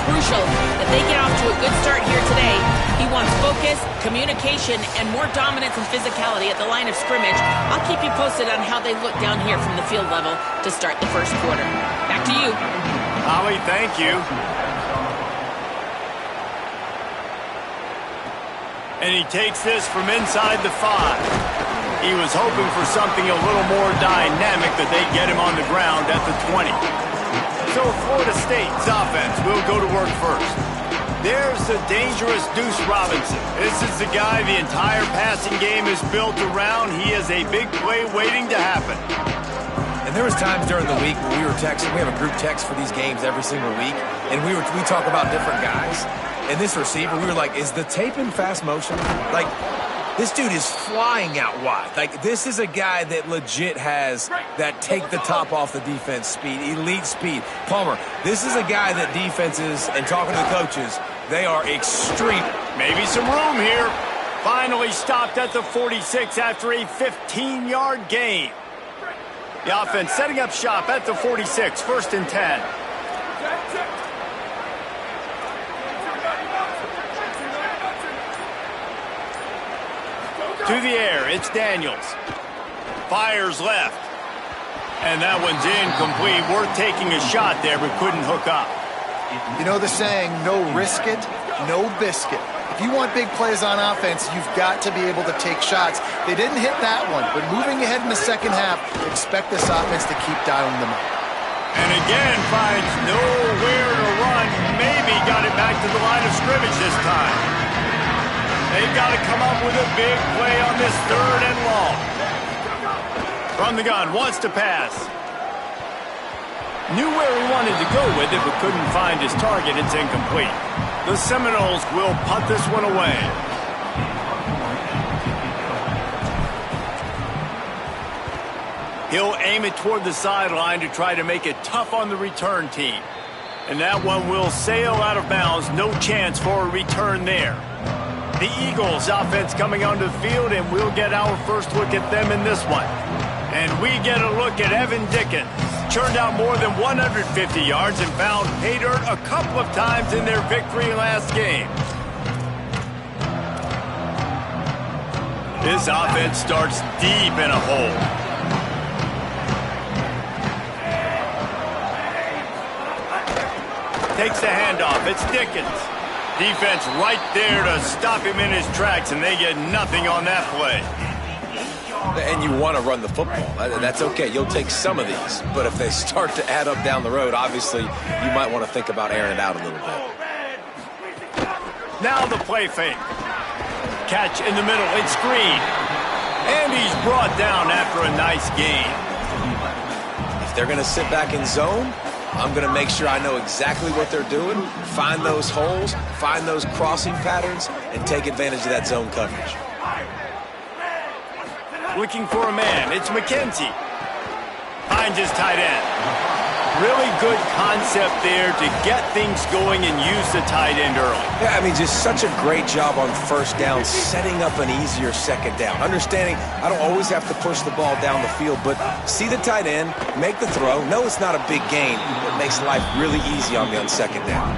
crucial that they get off to a good start here today. He wants focus, communication, and more dominance and physicality at the line of scrimmage. I'll keep you posted on how they look down here from the field level to start the first quarter. Back to you. Holly, thank you. And he takes this from inside the 5. He was hoping for something a little more dynamic, but they get him on the ground at the 20. So Florida State's offense will go to work first. There's the dangerous Deuce Robinson. This is the guy the entire passing game is built around. He is a big play waiting to happen. And there was times during the week when we were texting. We have a group text for these games every single week, and we talk about different guys. And this receiver, we were like, is the tape in fast motion? Like, this dude is flying out wide. Like, this is a guy that legit has that take the top off the defense speed, elite speed. Palmer, this is a guy that defenses, and talking to the coaches, they are extreme. Maybe some room here. Finally stopped at the 46 after a 15-yard gain. The offense setting up shop at the 46, 1st and 10. To the air, it's Daniels. Fires left. And that one's incomplete. Worth taking a shot there, but couldn't hook up. You know the saying, no risk it, no biscuit. If you want big plays on offense, you've got to be able to take shots. They didn't hit that one, but moving ahead in the second half, expect this offense to keep dialing them up. And again, finds nowhere to run. Maybe got it back to the line of scrimmage this time. They've got to come up with a big play on this 3rd and long. From the gun, wants to pass. Knew where he wanted to go with it, but couldn't find his target. It's incomplete. The Seminoles will punt this one away. He'll aim it toward the sideline to try to make it tough on the return team. And that one will sail out of bounds. No chance for a return there. The Eagles offense coming onto the field, and we'll get our first look at them in this one. And we get a look at Evan Dickens. Churned out more than 150 yards and found pay dirt a couple of times in their victory last game. This offense starts deep in a hole. Takes the handoff. It's Dickens. Defense right there to stop him in his tracks, and they get nothing on that play. And you want to run the football. That's okay. You'll take some of these. But if they start to add up down the road, obviously, you might want to think about airing it out a little bit. Now the play fake. Catch in the middle. It's Green. And he's brought down after a nice gain. If they're going to sit back in zone, I'm going to make sure I know exactly what they're doing, find those holes, find those crossing patterns, and take advantage of that zone coverage. Looking for a man. It's McKenzie. Finds his tight end. Really good concept there to get things going and use the tight end early. Yeah, I mean, just such a great job on first down, setting up an easier second down. Understanding I don't always have to push the ball down the field, but see the tight end, make the throw. No, it's not a big gain. It makes life really easy on me on second down.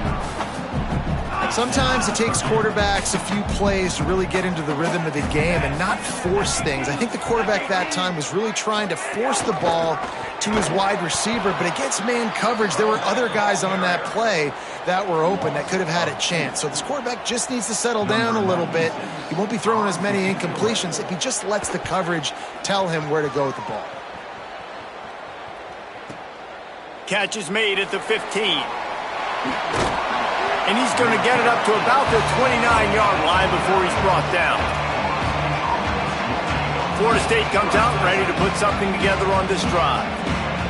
Sometimes it takes quarterbacks a few plays to really get into the rhythm of the game and not force things. I think the quarterback that time was really trying to force the ball to his wide receiver, but against man coverage, there were other guys on that play that were open that could have had a chance. So this quarterback just needs to settle down a little bit. He won't be throwing as many incompletions if he just lets the coverage tell him where to go with the ball. Catch is made at the 15. And he's going to get it up to about the 29-yard line before he's brought down. Florida State comes out ready to put something together on this drive.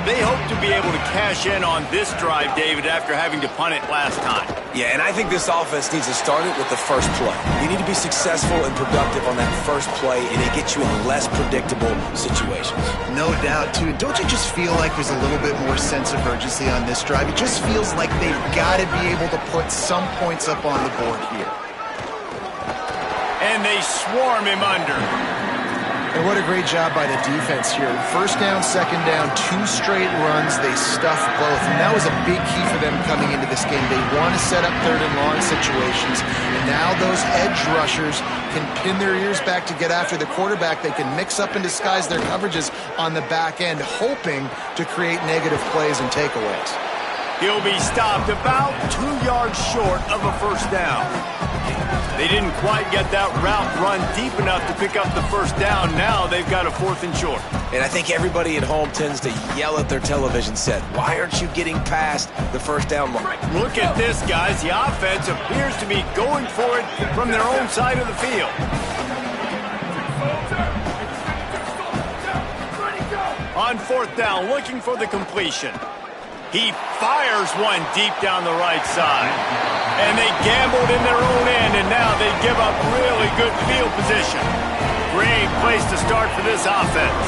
They hope to be able to cash in on this drive, David, after having to punt it last time. Yeah, and I think this offense needs to start it with the first play. You need to be successful and productive on that first play, and it gets you in less predictable situations. No doubt, too. Don't you just feel like there's a little bit more sense of urgency on this drive? It just feels like they've got to be able to put some points up on the board here. And they swarm him under. And what a great job by the defense here. First down, second down, 2 straight runs. They stuffed both. And that was a big key for them coming into this game. They want to set up third and long situations. And now those edge rushers can pin their ears back to get after the quarterback. They can mix up and disguise their coverages on the back end, hoping to create negative plays and takeaways. He'll be stopped about 2 yards short of a first down. They didn't quite get that route run deep enough to pick up the first down. Now they've got a 4th and short. And I think everybody at home tends to yell at their television set, why aren't you getting past the first down line? Look at this, guys. The offense appears to be going for it from their own side of the field. On 4th down, looking for the completion. He fires one deep down the right side. And they gambled in their own end, and now they give up really good field position. Great place to start for this offense.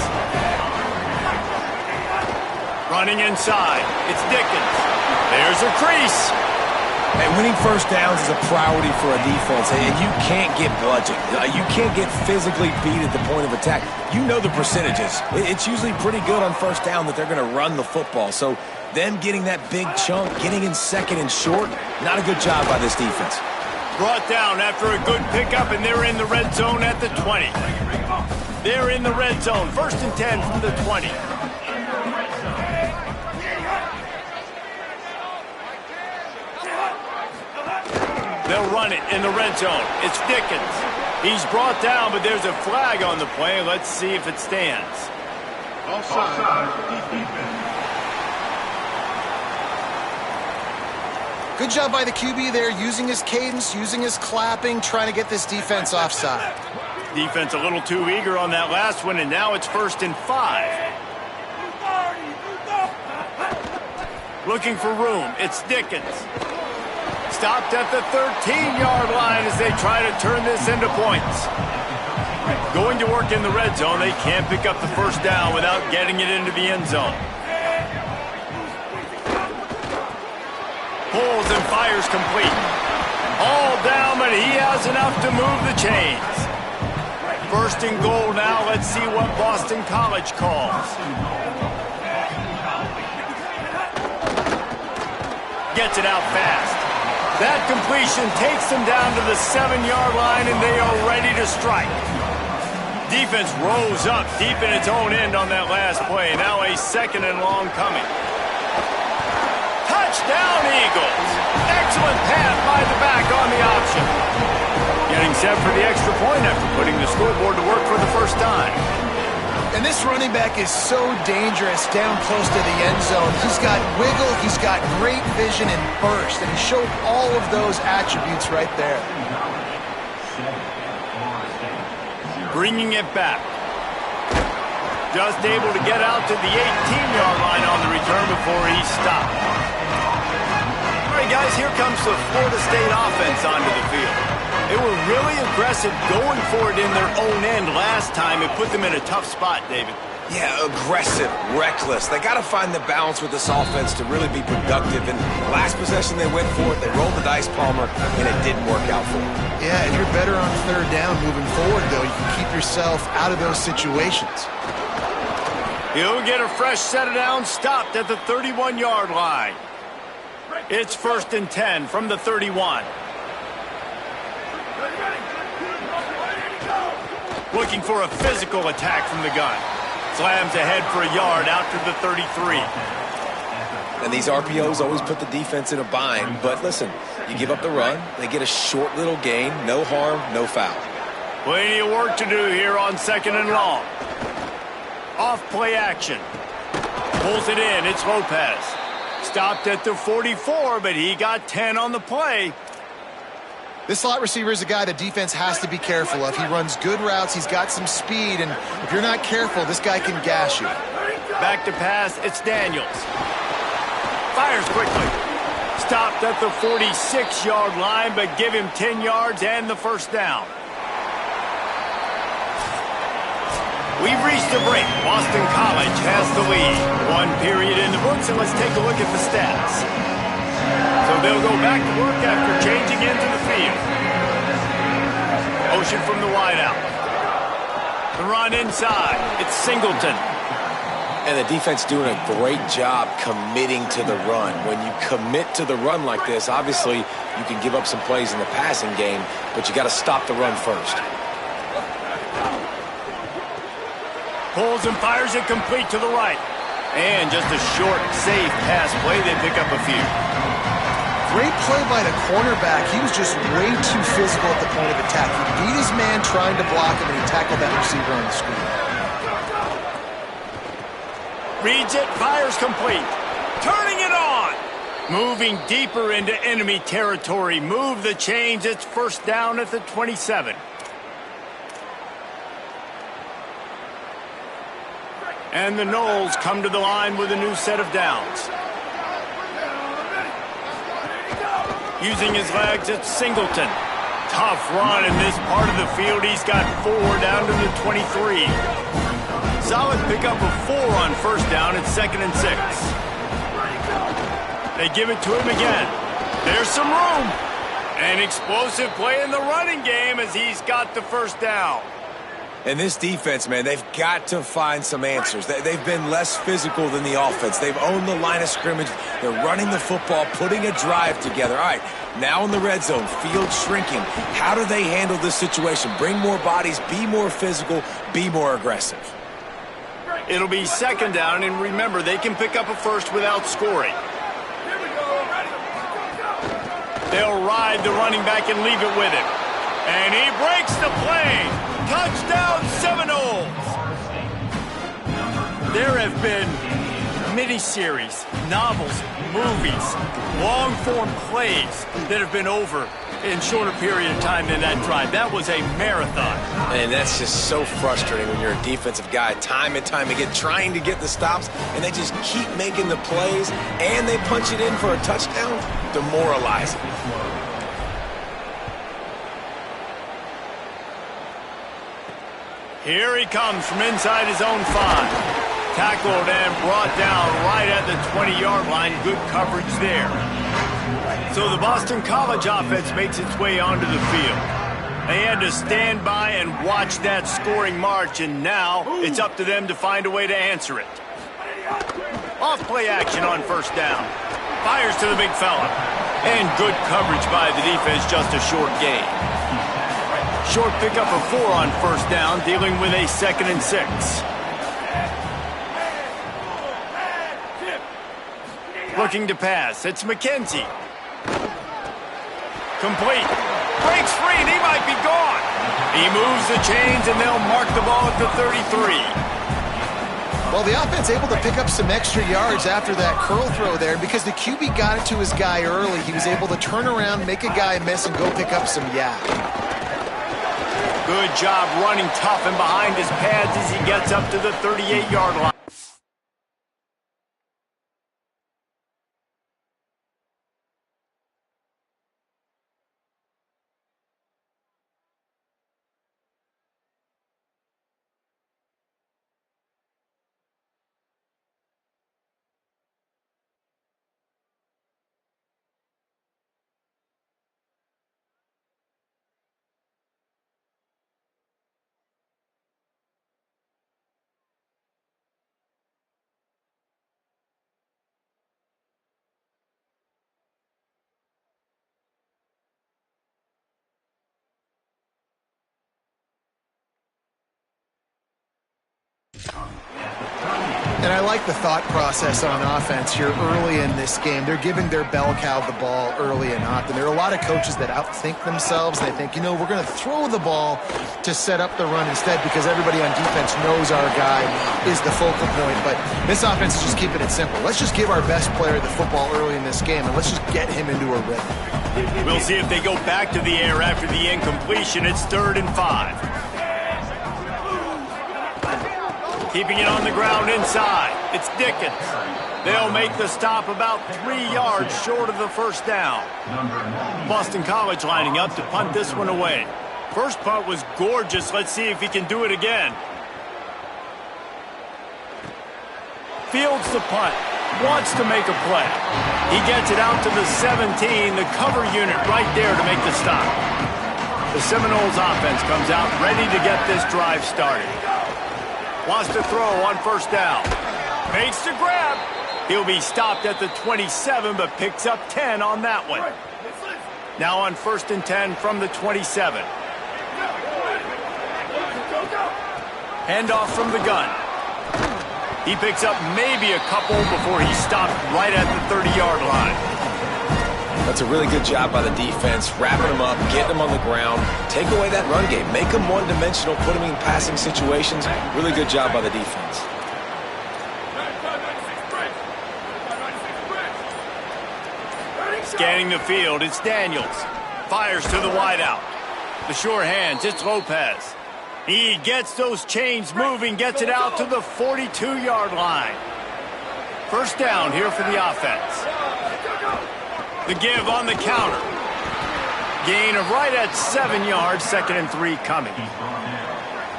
Running inside. It's Dickens. There's a crease. And winning first downs is a priority for a defense, and you can't get bludgeoned. You can't get physically beat at the point of attack. You know the percentages. It's usually pretty good on first down that they're going to run the football. So them getting that big chunk, getting in second and short, not a good job by this defense. Brought down after a good pickup, and they're in the red zone at the 20. They're in the red zone. 1st and 10 from the 20. They'll run it in the red zone. It's Dickens. He's brought down, but there's a flag on the play. Let's see if it stands. Offside. Good job by the QB there, using his cadence, using his clapping, trying to get this defense offside. Defense a little too eager on that last one, and now it's 1st and 5. Looking for room. It's Dickens. Stopped at the 13-yard line as they try to turn this into points. Going to work in the red zone. They can't pick up the first down without getting it into the end zone. Pulls and fires complete. All down, but he has enough to move the chains. 1st and goal now. Let's see what Boston College calls. Gets it out fast. That completion takes them down to the 7-yard line, and they are ready to strike. Defense rose up deep in its own end on that last play. Now a 2nd and long coming. Touchdown, Eagles. Excellent pass by the back on the option. Getting set for the extra point after putting the scoreboard to work for the first time. And this running back is so dangerous down close to the end zone. He's got wiggle, he's got great vision and burst, and he showed all of those attributes right there. Bringing it back. Just able to get out to the 18-yard line on the return before he's stopped. All right, guys, here comes the Florida State offense onto the field. They were really aggressive going for it in their own end last time. It put them in a tough spot, David. Yeah, aggressive, reckless. They got to find the balance with this offense to really be productive. And last possession they went for it. They rolled the dice, Palmer, and it didn't work out for them. Yeah, if you're better on 3rd down moving forward, though, you can keep yourself out of those situations. He'll get a fresh set of downs, stopped at the 31-yard line. It's 1st and 10 from the 31. Looking for a physical attack from the gun. Slams ahead for a yard out to the 33. And these RPOs always put the defense in a bind. But listen, you give up the run, they get a short little gain, no harm, no foul. Plenty of work to do here on 2nd and long. Off play action. Pulls it in. It's Lopez. Stopped at the 44, but he got 10 on the play. This slot receiver is a guy the defense has to be careful of. He runs good routes. He's got some speed, and if you're not careful, this guy can gash you. Back to pass. It's Daniels. Fires quickly. Stopped at the 46-yard line, but give him 10 yards and the first down. We've reached a break. Boston College has the lead. 1 period in the books, and let's take a look at the stats. So they'll go back to work after changing into the field. Motion from the wideout. The run inside. It's Singleton. And the defense doing a great job committing to the run. When you commit to the run like this, obviously you can give up some plays in the passing game, but you got to stop the run first. Pulls and fires it complete to the right. And just a short, safe pass play. They pick up a few. Great play by the cornerback. He was just way too physical at the point of attack. He beat his man trying to block him, and he tackled that receiver on the screen. Reads it, fires complete. Turning it on. Moving deeper into enemy territory. Move the chains. It's first down at the 27. And the Noles come to the line with a new set of downs. Using his legs, it's Singleton. Tough run in this part of the field. He's got 4 down to the 23. Solid pickup of 4 on first down. It's 2nd and 6. They give it to him again. There's some room. An explosive play in the running game as he's got the first down. And this defense, man, they've got to find some answers. They've been less physical than the offense. They've owned the line of scrimmage. They're running the football, putting a drive together. All right, now in the red zone, field shrinking. How do they handle this situation? Bring more bodies, be more physical, be more aggressive. It'll be 2nd down, and remember, they can pick up a first without scoring. They'll ride the running back and leave it with him. And he breaks the play. Touchdown Seminoles! There have been miniseries, novels, movies, long-form plays that have been over in shorter period of time than that drive. That was a marathon. And that's just so frustrating when you're a defensive guy, time and time again, trying to get the stops, and they just keep making the plays, and they punch it in for a touchdown. Demoralizing. Here he comes from inside his own 5. Tackled and brought down right at the 20-yard line. Good coverage there. So the Boston College offense makes its way onto the field. They had to stand by and watch that scoring march, and now it's up to them to find a way to answer it. Off-play action on first down. Fires to the big fella. And good coverage by the defense, just a short gain. Short pickup of 4 on first down, dealing with a 2nd and 6. Looking to pass. It's McKenzie. Complete. Breaks free, and he might be gone. He moves the chains, and they'll mark the ball at the 33. Well, the offense able to pick up some extra yards after that curl throw there, because the QB got it to his guy early. He was able to turn around, make a guy miss, and go pick up some yak. Good job running tough and behind his pads as he gets up to the 38-yard line. And I like the thought process on offense here early in this game. They're giving their bell cow the ball early and often. There are a lot of coaches that outthink themselves. They think, you know, we're going to throw the ball to set up the run instead because everybody on defense knows our guy is the focal point. But this offense is just keeping it simple. Let's just give our best player the football early in this game, and let's just get him into a rhythm. We'll see if they go back to the air after the incompletion. It's 3rd and 5. Keeping it on the ground inside. It's Dickens. They'll make the stop about 3 yards short of the first down. Boston College lining up to punt this one away. First punt was gorgeous. Let's see if he can do it again. Fields the punt. Wants to make a play. He gets it out to the 17. The cover unit right there to make the stop. The Seminoles offense comes out ready to get this drive started. Wants to throw on first down. Makes the grab. He'll be stopped at the 27, but picks up 10 on that one. Now on 1st and 10 from the 27. Handoff from the gun. He picks up maybe a couple before he's stopped right at the 30-yard line. That's a really good job by the defense, wrapping them up, getting them on the ground, take away that run game, make them one-dimensional, put them in passing situations. Really good job by the defense. Scanning the field, it's Daniels. Fires to the wideout. The sure hands, it's Lopez. He gets those chains moving, gets it out to the 42-yard line. First down here for the offense. The give on the counter. Gain of right at 7 yards, 2nd and 3 coming.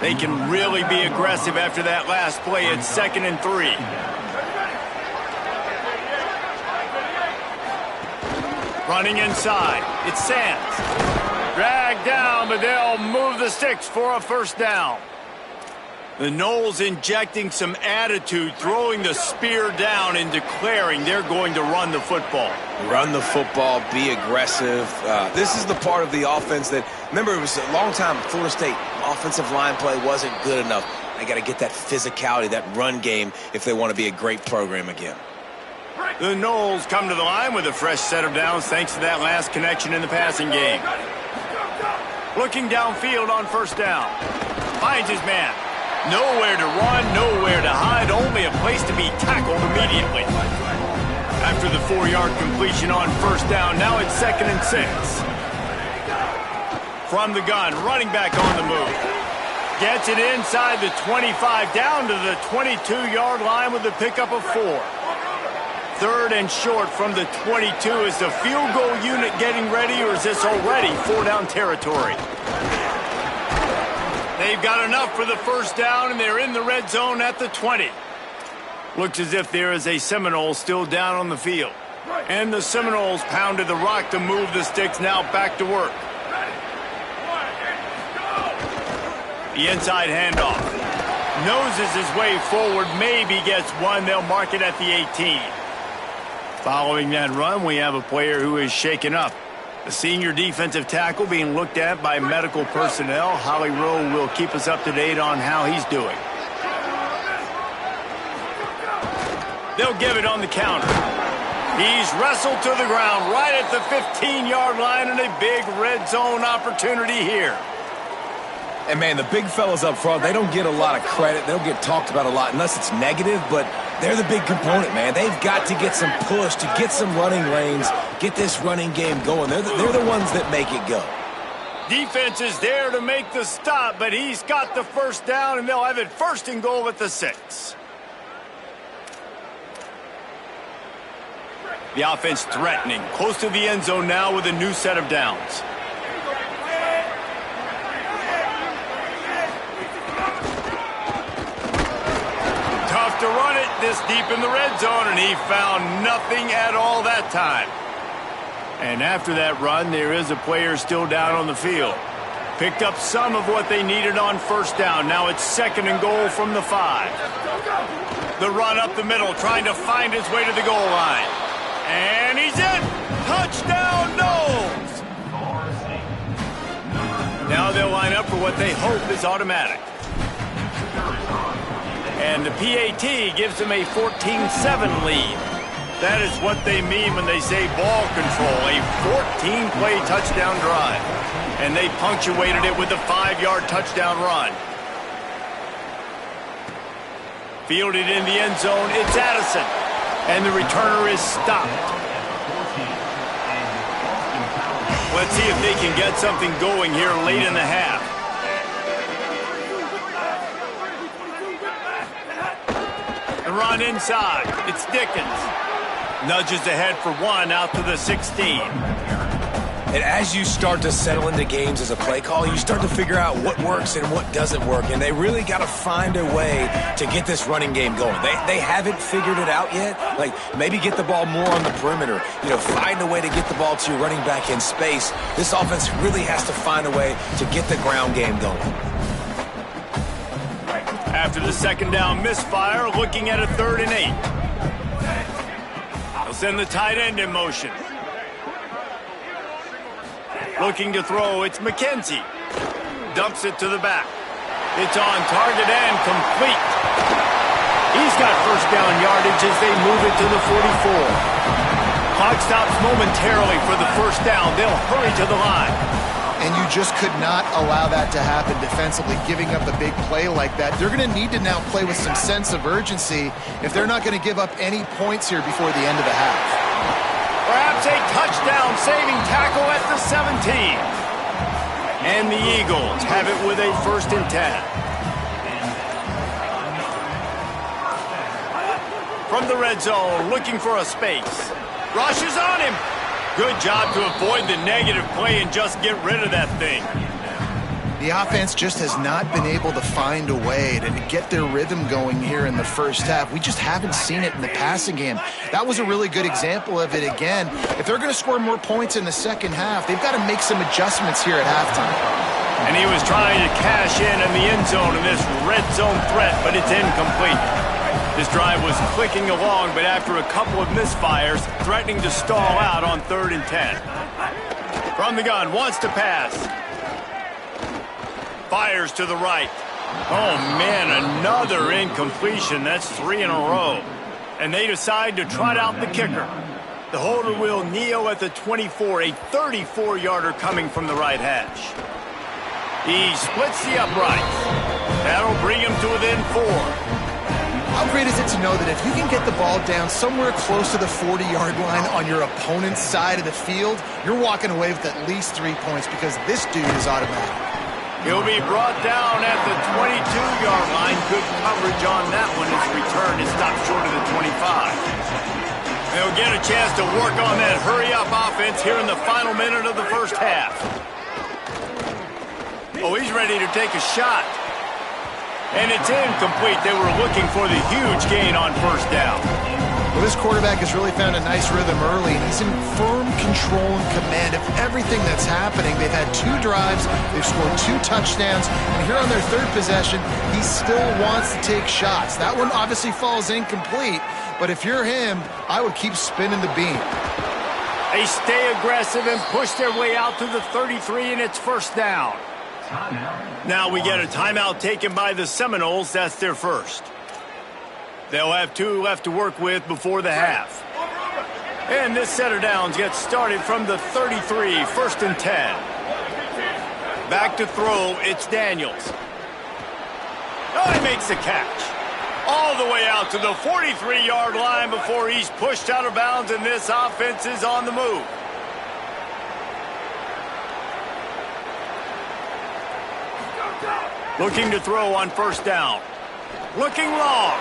They can really be aggressive after that last play. It's 2nd and 3. Running inside, it's Sands. Dragged down, but they'll move the sticks for a first down. The Noles injecting some attitude, throwing the spear down and declaring they're going to run the football. Run the football, be aggressive. This is the part of the offense that, remember, it was a long time at Florida State. Offensive line play wasn't good enough. They got to get that physicality, that run game, if they want to be a great program again. The Noles come to the line with a fresh set of downs thanks to that last connection in the passing game. Looking downfield on first down. Finds his man. Nowhere to run, nowhere to hide, only a place to be tackled immediately. After the 4-yard completion on first down, now it's 2nd and 6. From the gun, running back on the move. Gets it inside the 25, down to the 22-yard line with the pickup of 4. 3rd and short from the 22. Is the field goal unit getting ready, or is this already 4-down territory? They've got enough for the first down, and they're in the red zone at the 20. Looks as if there is a Seminole still down on the field. And the Seminoles pounded the rock to move the sticks, now back to work. The inside handoff. Noses his way forward, maybe gets one. They'll mark it at the 18. Following that run, we have a player who is shaken up. The senior defensive tackle being looked at by medical personnel. Holly Rowe will keep us up to date on how he's doing. They'll give it on the counter. He's wrestled to the ground right at the 15-yard line, and a big red zone opportunity here. And, man, the big fellas up front, they don't get a lot of credit. They don't get talked about a lot unless it's negative, but they're the big component, man. They've got to get some push, to get some running lanes, get this running game going. They're the ones that make it go. Defense is there to make the stop, but he's got the first down, and they'll have it 1st and goal at the 6. The offense threatening, close to the end zone now with a new set of downs. Tough to run it this deep in the red zone, and he found nothing at all that time. And after that run, there is a player still down on the field. Picked up some of what they needed on first down. Now it's 2nd and goal from the 5. The run up the middle, trying to find his way to the goal line. And he's in! Touchdown, Noles! Now they'll line up for what they hope is automatic. And the PAT gives them a 14-7 lead. That is what they mean when they say ball control, a 14-play touchdown drive. And they punctuated it with a 5-yard touchdown run. Fielded in the end zone, it's Addison. And the returner is stopped. Let's see if they can get something going here late in the half. The run inside. It's Dickens. Nudges ahead for 1 out to the 16. And as you start to settle into games as a play call, you start to figure out what works and what doesn't work. And they really got to find a way to get this running game going. They haven't figured it out yet. Like, maybe get the ball more on the perimeter. You know, find a way to get the ball to your running back in space. This offense really has to find a way to get the ground game going. After the second down misfire, looking at a 3rd and 8. They'll send the tight end in motion. Looking to throw, it's McKenzie. Dumps it to the back. It's on target and complete. He's got first down yardage as they move it to the 44. Clock stops momentarily for the first down. They'll hurry to the line. And you just could not allow that to happen defensively, giving up a big play like that. They're going to need to now play with some sense of urgency if they're not going to give up any points here before the end of the half. Perhaps a touchdown-saving tackle at the 17. And the Eagles have it with a 1st and 10. From the red zone, looking for a space. Rushes on him. Good job to avoid the negative play and just get rid of that thing. The offense just has not been able to find a way to get their rhythm going here in the first half. We just haven't seen it in the passing game. That was a really good example of it again. If they're going to score more points in the second half, they've got to make some adjustments here at halftime. And he was trying to cash in the end zone in this red zone threat, but it's incomplete. This drive was clicking along, but after a couple of misfires, threatening to stall out on 3rd and 10. From the gun, wants to pass. Fires to the right. Oh, man, another incompletion. That's 3 in a row. And they decide to trot out the kicker. The holder will kneel at the 24, a 34-yarder coming from the right hash. He splits the uprights. That'll bring him to within 4. How great is it to know that if you can get the ball down somewhere close to the 40-yard line on your opponent's side of the field, you're walking away with at least 3 points because this dude is automatic. He'll be brought down at the 22-yard line. Good coverage on that one. His return is stopped short of the 25. They'll get a chance to work on that hurry-up offense here in the final minute of the first half. Oh, he's ready to take a shot. And it's incomplete. They were looking for the huge gain on first down. Well, this quarterback has really found a nice rhythm early, and he's in firm control and command of everything that's happening. They've had 2 drives, they've scored 2 touchdowns, and here on their 3rd possession, he still wants to take shots. That one obviously falls incomplete, but if you're him, I would keep spinning the beam. They stay aggressive and push their way out to the 33, and it's first down. Now we get a timeout taken by the Seminoles. That's their first. They'll have 2 left to work with before the half. And this set of downs gets started from the 33, 1st and 10. Back to throw, it's Daniels. Oh, he makes the catch. All the way out to the 43-yard line before he's pushed out of bounds, and this offense is on the move. Looking to throw on first down. Looking long.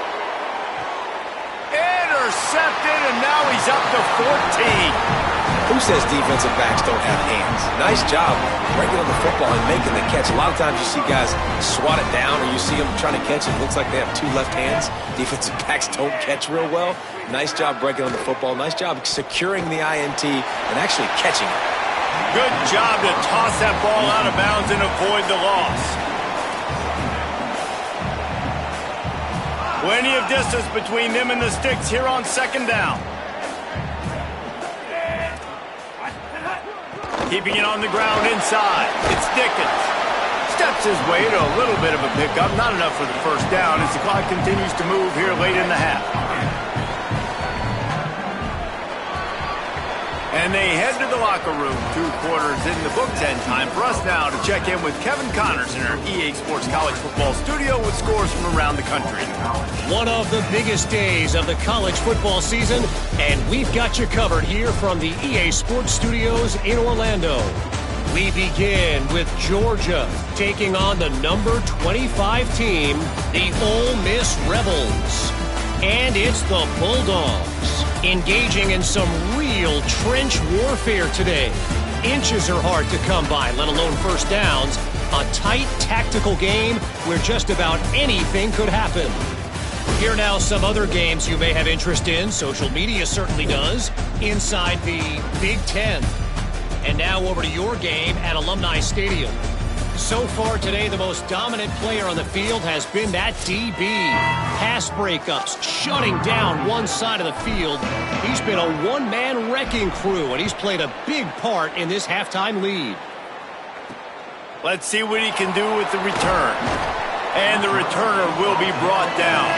Intercepted, and now he's up to 14. Who says defensive backs don't have hands? Nice job breaking on the football and making the catch. A lot of times you see guys swat it down, or you see them trying to catch it. It looks like they have 2 left hands. Defensive backs don't catch real well. Nice job breaking on the football. Nice job securing the INT and actually catching it. Good job to toss that ball out of bounds and avoid the loss. Plenty of distance between them and the sticks here on second down. Keeping it on the ground inside. It's Dickens. Steps his way to a little bit of a pickup. Not enough for the first down as the clock continues to move here late in the half. And they head to the locker room. 2 quarters in the books, and time for us now to check in with Kevin Connors in our EA Sports College Football Studio with scores from around the country. One of the biggest days of the college football season, and we've got you covered here from the EA Sports Studios in Orlando. We begin with Georgia taking on the number 25 team, the Ole Miss Rebels. And it's the Bulldogs engaging in some real trench warfare today. Inches are hard to come by, let alone first downs. A tight tactical game where just about anything could happen. Here now some other games you may have interest in. Social media certainly does. Inside the Big Ten. And now over to your game at Alumni Stadium. So far today, the most dominant player on the field has been that DB. Pass breakups, shutting down one side of the field. He's been a one-man wrecking crew, and he's played a big part in this halftime lead. Let's see what he can do with the return. And the returner will be brought down.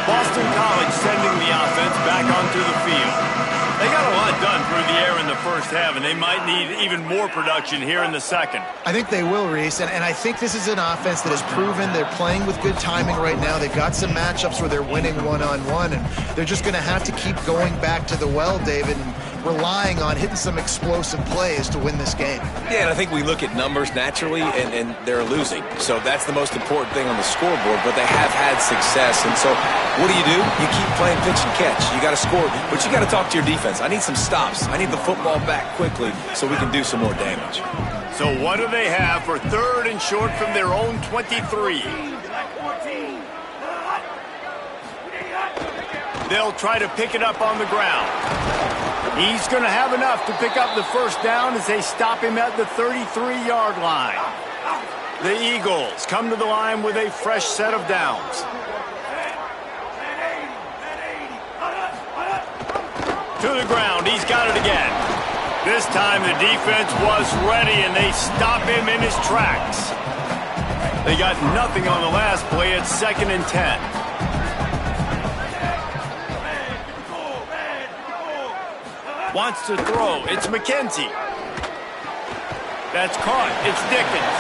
Boston College sending the offense back onto the field. They got a lot done through the air in the first half, and they might need even more production here in the second. I think they will, Reese, and I think this is an offense that has proven they're playing with good timing right now. They've got some matchups where they're winning one-on-one, and they're just going to have to keep going back to the well, David, and relying on hitting some explosive plays to win this game. Yeah, and I think we look at numbers naturally, and they're losing. So that's the most important thing on the scoreboard, but they have had success. And so what do? You keep playing pitch and catch. You got to score, but you got to talk to your defense. I need some stops. I need the football back quickly so we can do some more damage. So what do they have for 3rd and short from their own 23? They'll try to pick it up on the ground. He's going to have enough to pick up the first down as they stop him at the 33-yard line. The Eagles come to the line with a fresh set of downs. To the ground, he's got it again. This time the defense was ready and they stop him in his tracks. They got nothing on the last play. It's 2nd and 10. Wants to throw. It's McKenzie. That's caught. It's Dickens.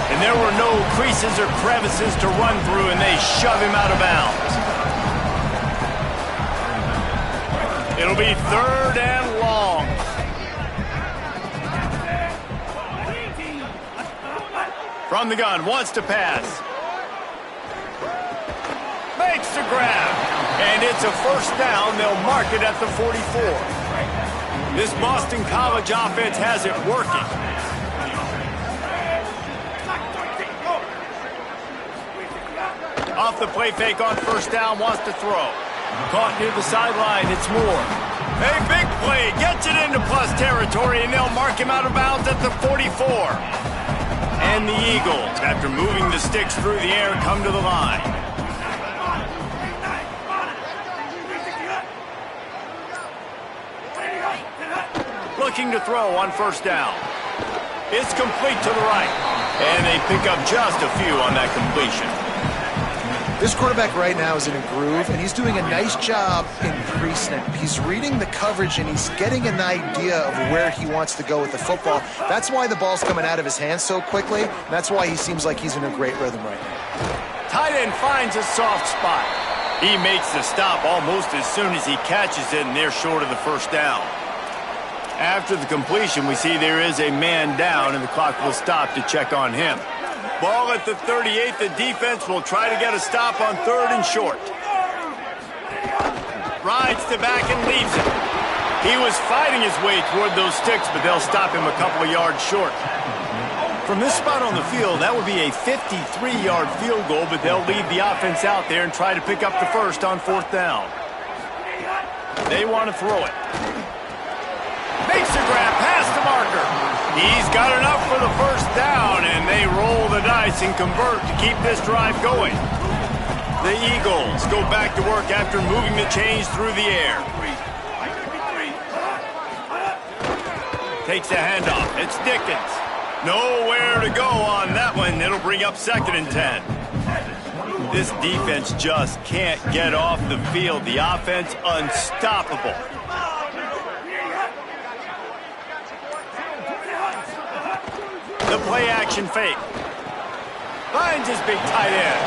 And there were no creases or crevices to run through, and they shove him out of bounds. It'll be 3rd and long. From the gun, wants to pass. Makes the grab. And it's a first down. They'll mark it at the 44. This Boston College offense has it working. Off the play fake on first down, wants to throw. Caught near the sideline, it's Moore. A big play, gets it into plus territory, and they'll mark him out of bounds at the 44. And the Eagles, after moving the sticks through the air, come to the line. Looking to throw on first down. It's complete to the right. And they pick up just a few on that completion. This quarterback right now is in a groove, and he's doing a nice job in pre-snap. He's reading the coverage, and he's getting an idea of where he wants to go with the football. That's why the ball's coming out of his hands so quickly. That's why he seems like he's in a great rhythm right now. Tight end finds a soft spot. He makes the stop almost as soon as he catches it, and they're short of the first down. After the completion, we see there is a man down, and the clock will stop to check on him. Ball at the 38. The defense will try to get a stop on 3rd and short. Rides to back and leaves it. He was fighting his way toward those sticks, but they'll stop him a couple of yards short. From this spot on the field, that would be a 53-yard field goal, but they'll leave the offense out there and try to pick up the first on 4th down. They want to throw it. Makes a grab past the marker. He's got enough for the first down, and they roll the dice and convert to keep this drive going. The Eagles go back to work after moving the chains through the air. Takes a handoff. It's Dickens. Nowhere to go on that one. It'll bring up 2nd and 10. This defense just can't get off the field. The offense unstoppable. The play-action fake. Finds his big tight end.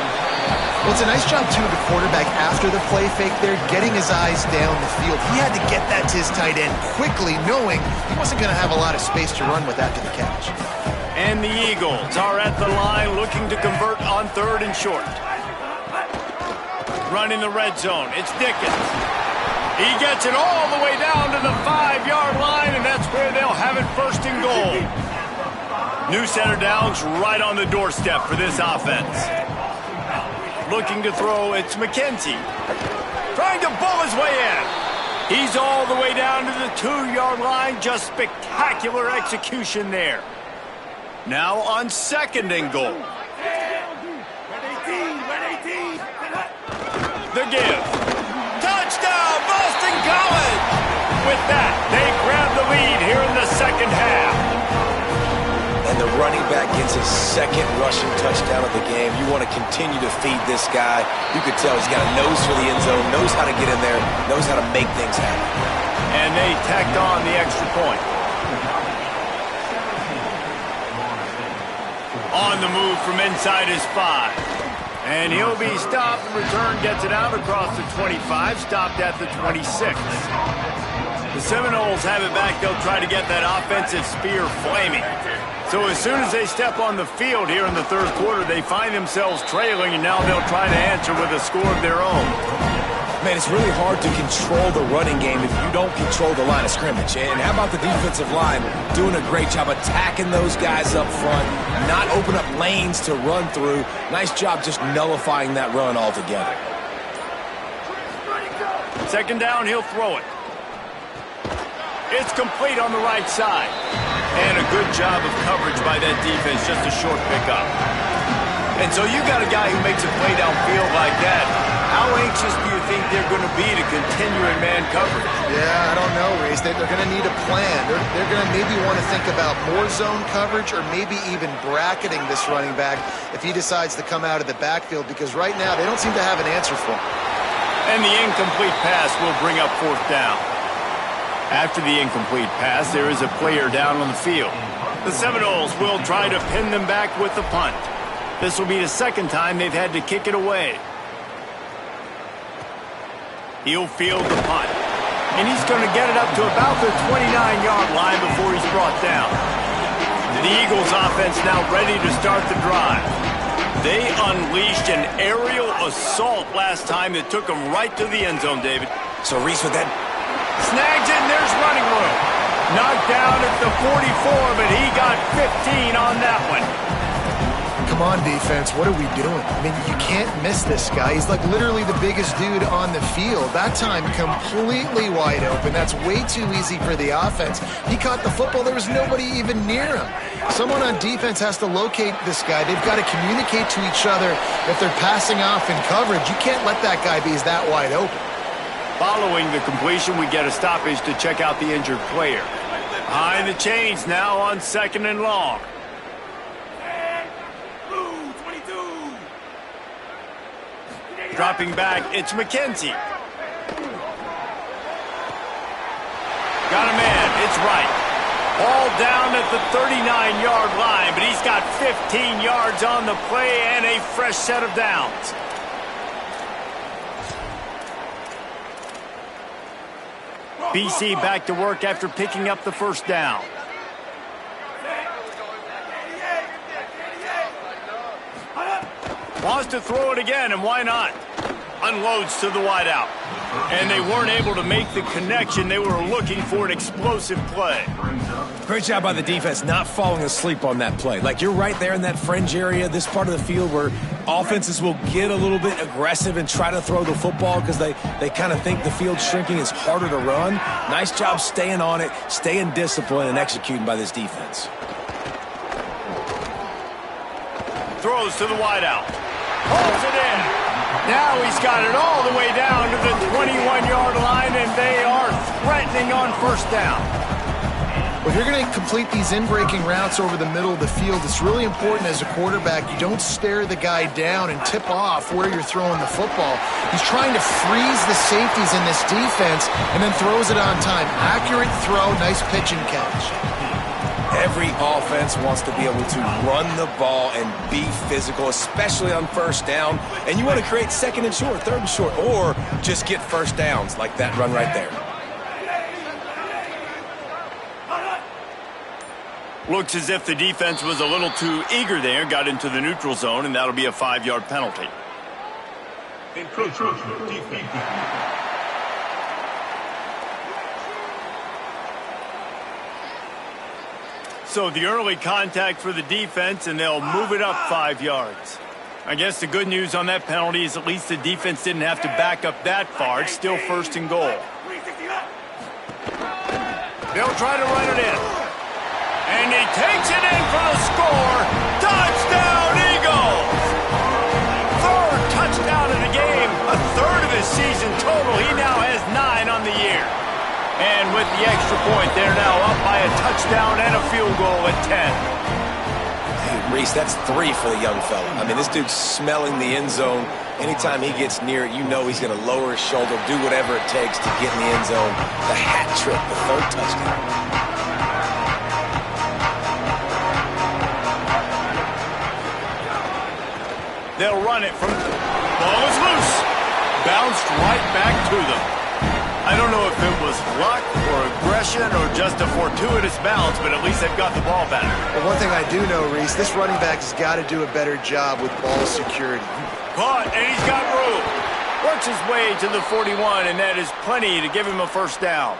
Well, it's a nice job, too, of the quarterback after the play fake there, getting his eyes down the field. He had to get that to his tight end quickly, knowing he wasn't going to have a lot of space to run with after the catch. And the Eagles are at the line looking to convert on 3rd and short. Running the red zone. It's Dickens. He gets it all the way down to the 5-yard line, and that's where they'll have it 1st and goal. New center downs right on the doorstep for this offense. Looking to throw, it's McKenzie. Trying to bull his way in. He's all the way down to the 2-yard line. Just spectacular execution there. Now on 2nd and goal. The give. Touchdown, Boston College! With that, they grab the lead here in the 2nd half. And the running back gets his 2nd rushing touchdown of the game. You want to continue to feed this guy. You could tell he's got a nose for the end zone, knows how to get in there, knows how to make things happen. And they tacked on the extra point. On the move from inside his 5. And he'll be stopped. The return gets it out across the 25, stopped at the 26. The Seminoles have it back. They'll try to get that offensive spear flaming. So as soon as they step on the field here in the 3rd quarter, they find themselves trailing, and now they'll try to answer with a score of their own. Man, it's really hard to control the running game if you don't control the line of scrimmage. And how about the defensive line doing a great job attacking those guys up front, not open up lanes to run through. Nice job just nullifying that run altogether. 2nd down, he'll throw it. It's complete on the right side. And a good job of coverage by that defense, just a short pickup. And so you got a guy who makes a play downfield like that. How anxious do you think they're going to be to continue in man coverage? Yeah, I don't know, Reese. They're going to need a plan. They're going to maybe want to think about more zone coverage or maybe even bracketing this running back if he decides to come out of the backfield, because right now they don't seem to have an answer for him. And the incomplete pass will bring up 4th down. After the incomplete pass, there is a player down on the field. The Seminoles will try to pin them back with the punt. This will be the 2nd time they've had to kick it away. He'll field the punt. And he's going to get it up to about the 29-yard line before he's brought down. The Eagles offense now ready to start the drive. They unleashed an aerial assault last time that took them right to the end zone, David. So Reese with that. Snags it, and there's running room. Knocked down at the 44, but he got 15 on that one. Come on, defense. What are we doing? I mean, you can't miss this guy. He's like literally the biggest dude on the field. That time, completely wide open. That's way too easy for the offense. He caught the football. There was nobody even near him. Someone on defense has to locate this guy. They've got to communicate to each other if they're passing off in coverage. You can't let that guy be that wide open. Following the completion, we get a stoppage to check out the injured player. Behind the chains now on 2nd and long. Dropping back, it's McKenzie. Got a man, it's right. Ball down at the 39-yard line, but he's got 15 yards on the play and a fresh set of downs. BC back to work after picking up the 1st down. Wants to throw it again, and why not? Unloads to the wideout. And they weren't able to make the connection. They were looking for an explosive play. Great job by the defense not falling asleep on that play. Like, you're right there in that fringe area, this part of the field where offenses will get a little bit aggressive and try to throw the football because they kind of think the field's shrinking. It's harder to run. Nice job staying on it, staying disciplined, and executing by this defense. Throws to the wideout. Pulls it in. Now he's got it all the way down to the 21-yard line, and they are threatening on 1st down. Well, if you're going to complete these in-breaking routes over the middle of the field, it's really important as a quarterback you don't stare the guy down and tip off where you're throwing the football. He's trying to freeze the safeties in this defense and then throws it on time. Accurate throw, nice pitch and catch. Every offense wants to be able to run the ball and be physical, especially on 1st down. And you want to create 2nd and short, 3rd and short, or just get 1st downs like that run right there. Looks as if the defense was a little too eager there, got into the neutral zone, and that'll be a 5-yard penalty. So the early contact for the defense, and they'll move it up 5 yards. I guess the good news on that penalty is at least the defense didn't have to back up that far. It's still 1st and goal. They'll try to run it in. And he takes it in for the score. Touchdown, Eagles! Third touchdown of the game. A third of his season total. He now has 9 on the year. And with the extra point, they're now up by a touchdown and a field goal at 10. Reese, that's 3 for the young fella. I mean, this dude's smelling the end zone. Anytime he gets near it, you know he's going to lower his shoulder, do whatever it takes to get in the end zone. The hat trick, the third touchdown. They'll run it from... Ball is loose. Bounced right back to them. I don't know if it was luck or aggression or just a fortuitous bounce, but at least they've got the ball back. But one thing I do know, Reese, this running back has got to do a better job with ball security. Caught, and he's got room. Works his way to the 41, and that is plenty to give him a first down.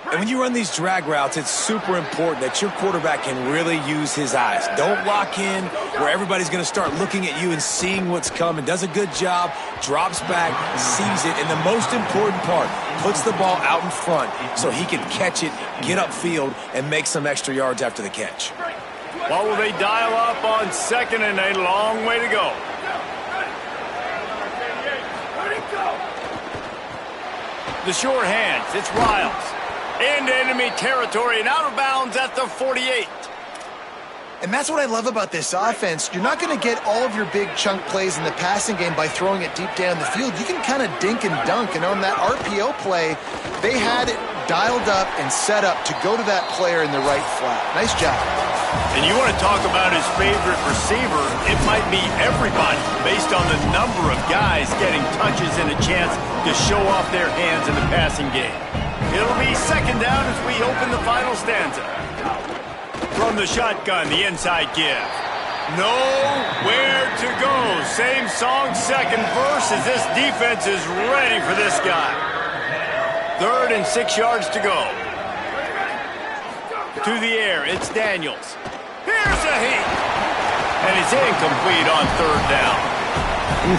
And when you run these drag routes, it's super important that your quarterback can really use his eyes. Don't lock in where everybody's going to start looking at you and seeing what's coming. Does a good job, drops back, sees it, and the most important part, puts the ball out in front so he can catch it, get upfield, and make some extra yards after the catch. What will they dial up on second and a long way to go? The short hands, it's Riles. Into enemy territory and out of bounds at the 48. And that's what I love about this offense. You're not going to get all of your big chunk plays in the passing game by throwing it deep down the field. You can kind of dink and dunk. And on that RPO play, they had it dialed up and set up to go to that player in the right flat. Nice job. And you want to talk about his favorite receiver, it might be everybody based on the number of guys getting touches and a chance to show off their hands in the passing game. It'll be second down as we open the final stanza. From the shotgun, the inside give. Nowhere to go. Same song, second verse as this defense is ready for this guy. 3rd and 6 yards to go. To the air, it's Daniels. Here's a hit. And it's incomplete on 3rd down. You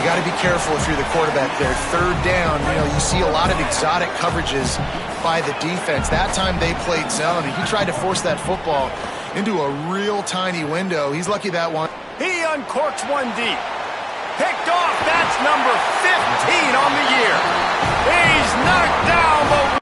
got to be careful if you're the quarterback there. 3rd down, you see a lot of exotic coverages by the defense. That time they played zone, and he tried to force that football into a real tiny window. He's lucky that one. He uncorks one deep. Picked off. That's number 15 on the year. He's knocked down, but...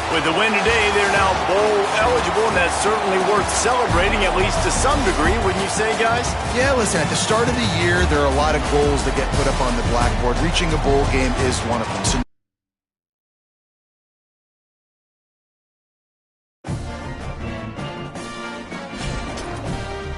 With the win today, they're now bowl eligible, and that's certainly worth celebrating, at least to some degree, wouldn't you say, guys? Yeah, listen, at the start of the year, there are a lot of goals that get put up on the blackboard. Reaching a bowl game is one of them. So